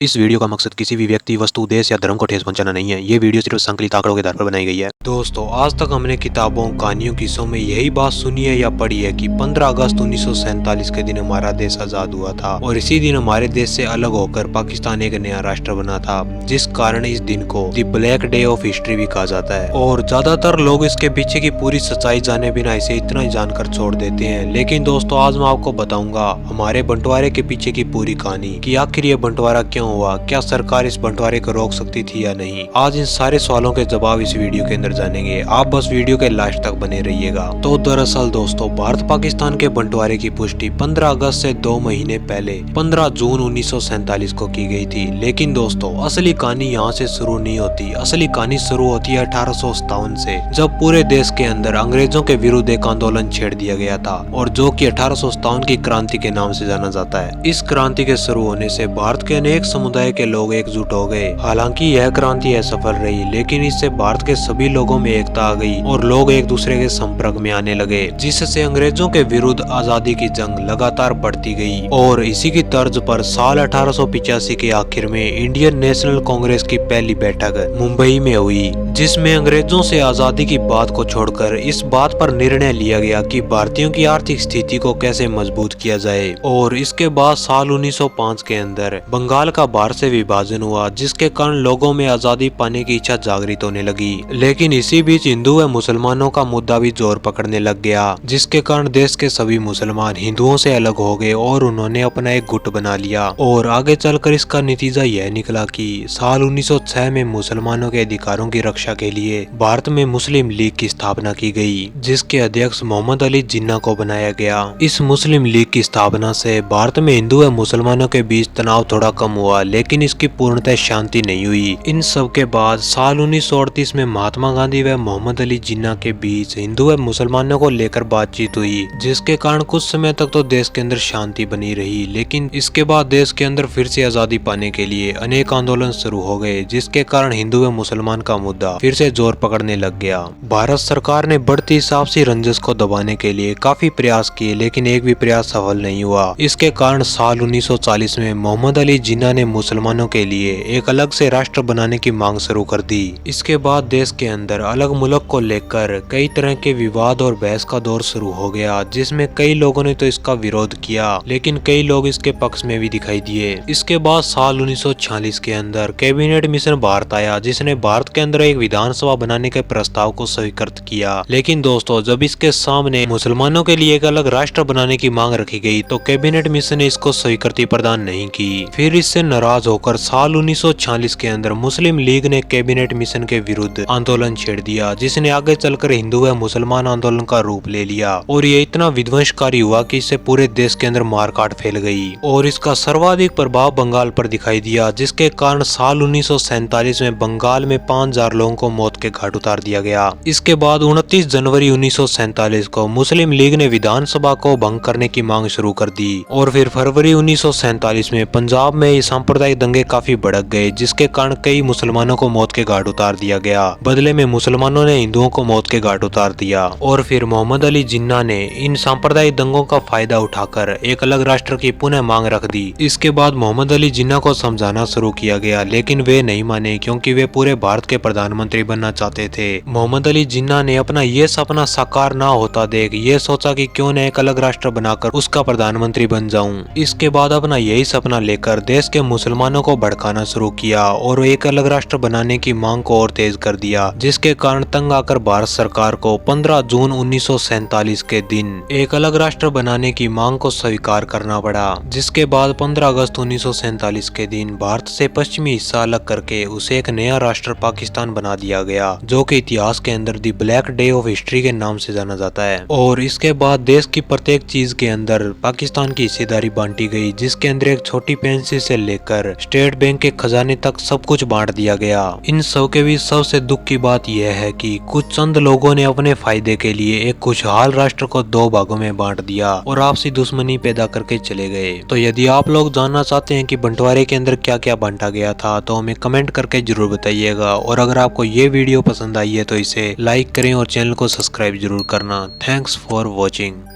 इस वीडियो का मकसद किसी भी व्यक्ति, वस्तु, देश या धर्म को ठेस पहुंचाना नहीं है। ये वीडियो सिर्फ संकलित आंकड़ों के आधार पर बनाई गई है। दोस्तों, आज तक हमने किताबों, कहानियों, किस्सों में यही बात सुनी है या पढ़ी है कि 15 अगस्त 1947 के दिन हमारा देश आजाद हुआ था और इसी दिन हमारे देश से अलग होकर पाकिस्तान एक नया राष्ट्र बना था, जिस कारण इस दिन को the black day of history भी कहा जाता है। और ज्यादातर लोग इसके पीछे की पूरी सच्चाई जाने बिना इसे इतना ही जानकर छोड़ देते हैं। लेकिन दोस्तों, आज मैं आपको बताऊंगा हमारे बंटवारे के पीछे की पूरी कहानी कि आखिर ये बंटवारा क्यों हुआ, क्या सरकार इस बंटवारे को रोक सकती थी या नहीं। आज इन सारे सवालों के जवाब इस वीडियो के अंदर जानेंगे। आप बस वीडियो के लास्ट तक बने रहिएगा। तो दरअसल दोस्तों, भारत पाकिस्तान के बंटवारे की पुष्टि 15 अगस्त से 2 महीने पहले 15 जून 1947 को की गई थी। लेकिन दोस्तों, असली कहानी यहाँ से शुरू नहीं होती। असली कहानी शुरू होती है 1857 से, जब पूरे देश के अंदर अंग्रेजों के विरुद्ध एक आंदोलन छेड़ दिया गया था और जो कि 1857 की क्रांति के नाम से जाना जाता है। इस क्रांति के शुरू होने से भारत के अनेक समुदाय के लोग एकजुट हो गए। हालांकि यह क्रांति असफल रही, लेकिन इससे भारत के सभी लोगों में एकता आ गई और लोग एक दूसरे के संपर्क में आने लगे, जिससे अंग्रेजों के विरुद्ध आजादी की जंग लगातार बढ़ती गई। और इसी की तर्ज पर साल 1885 के आखिर में इंडियन नेशनल कांग्रेस की पहली बैठक मुंबई में हुई, जिसमें अंग्रेजों से आजादी की बात को छोड़कर इस बात पर निर्णय लिया गया कि भारतीयों की आर्थिक स्थिति को कैसे मजबूत किया जाए। और इसके बाद साल 1905 के अंदर बंगाल का भारत से विभाजन हुआ, जिसके कारण लोगों में आजादी पाने की इच्छा जागृत होने लगी। लेकिन इसी बीच हिंदू व मुसलमानों का मुद्दा भी जोर पकड़ने लग गया, जिसके कारण देश के सभी मुसलमान हिंदुओं से अलग हो गए और उन्होंने अपना एक गुट बना लिया। और आगे चलकर इसका नतीजा यह निकला कि साल 1906 में मुसलमानों के अधिकारों की रक्षा के लिए भारत में मुस्लिम लीग की स्थापना की गई, जिसके अध्यक्ष मोहम्मद अली जिन्ना को बनाया गया। इस मुस्लिम लीग की स्थापना से भारत में हिंदू व मुसलमानों के बीच तनाव थोड़ा कम हुआ, लेकिन इसकी पूर्णतः शांति नहीं हुई। इन सब के बाद साल 1938 में महात्मा गांधी व मोहम्मद अली जिन्ना के बीच हिंदू व मुसलमानों को लेकर बातचीत हुई, जिसके कारण कुछ समय तक तो देश के अंदर शांति बनी रही। लेकिन इसके बाद देश के अंदर फिर से आजादी पाने के लिए अनेक आंदोलन शुरू हो गए, जिसके कारण हिंदू व मुसलमान का मुद्दा फिर से जोर पकड़ने लग गया। भारत सरकार ने बढ़ती आपसी रंजिश को दबाने के लिए काफी प्रयास किए, लेकिन एक भी प्रयास सफल नहीं हुआ। इसके कारण साल 1940 में मोहम्मद अली जिन्ना ने मुसलमानों के लिए एक अलग से राष्ट्र बनाने की मांग शुरू कर दी। इसके बाद देश के अंदर अलग मुल्क को लेकर कई तरह के विवाद और बहस का दौर शुरू हो गया, जिसमें कई लोगों ने तो इसका विरोध किया, लेकिन कई लोग इसके पक्ष में भी दिखाई दिए। इसके बाद साल 1946 के अंदर कैबिनेट मिशन भारत आया, जिसने भारत के अंदर एक विधानसभा बनाने के प्रस्ताव को स्वीकृत किया। लेकिन दोस्तों, जब इसके सामने मुसलमानों के लिए एक अलग राष्ट्र बनाने की मांग रखी गई तो कैबिनेट मिशन ने इसको स्वीकृति प्रदान नहीं की। फिर इससे नाराज होकर साल 1946 के अंदर मुस्लिम लीग ने कैबिनेट मिशन के विरुद्ध आंदोलन छेड़ दिया, जिसने आगे चलकर हिंदू व मुसलमान आंदोलन का रूप ले लिया। और ये इतना विध्वंसकारी हुआ कि इससे पूरे देश के अंदर मारकाट फैल गई और इसका सर्वाधिक प्रभाव बंगाल पर दिखाई दिया, जिसके कारण साल 1947 में बंगाल में 5000 लोगों को मौत के घाट उतार दिया गया। इसके बाद 29 जनवरी 1947 को मुस्लिम लीग ने विधानसभा को भंग करने की मांग शुरू कर दी। और फिर फरवरी 1947 में पंजाब में ये सांप्रदायिक दंगे काफी भड़क गए, जिसके कारण कई मुसलमानों को मौत के घाट उतार दिया गया। बदले में मुसलमानों ने हिंदुओं को मौत के घाट उतार दिया। और फिर मोहम्मद अली जिन्ना ने इन सांप्रदायिक दंगों का फायदा उठाकर एक अलग राष्ट्र की पुनः मांग रख दी। इसके बाद मोहम्मद अली जिन्ना को समझाना शुरू किया गया, लेकिन वे नहीं माने, क्योंकि वे पूरे भारत के प्रधानमंत्री बनना चाहते थे। मोहम्मद अली जिन्ना ने अपना ये सपना साकार ना होता देख ये सोचा कि क्यों न एक अलग राष्ट्र बनाकर उसका प्रधानमंत्री बन जाऊं। इसके बाद अपना यही सपना लेकर देश के मुसलमानों को भड़काना शुरू किया और एक अलग राष्ट्र बनाने की मांग को और तेज कर दिया, जिसके कारण तंग आकर भारत सरकार को 15 जून 1947 के दिन एक अलग राष्ट्र बनाने की मांग को स्वीकार करना पड़ा। जिसके बाद 15 अगस्त 1947 के दिन भारत से पश्चिमी हिस्सा अलग करके उसे एक नया राष्ट्र पाकिस्तान बना दिया गया, जो कि इतिहास के अंदर the black day of history के नाम से जाना जाता है। और इसके बाद देश की प्रत्येक चीज के अंदर पाकिस्तान की हिस्सेदारी बांटी गई, जिसके अंदर एक छोटी पेंसिल से लेकर स्टेट बैंक के खजाने तक सब कुछ बांट दिया गया। इन सब के बीच सबसे दुख की बात यह है कि कुछ चंद लोगों ने अपने फायदे के लिए एक खुशहाल राष्ट्र को 2 भागों में बांट दिया और आपसी दुश्मनी पैदा करके चले गए। तो यदि आप लोग जानना चाहते हैं कि बंटवारे के अंदर क्या क्या बांटा गया था तो हमें कमेंट करके जरूर बताइएगा। और अगर आपको ये वीडियो पसंद आई है तो इसे लाइक करें और चैनल को सब्सक्राइब जरूर करना। Thanks for watching.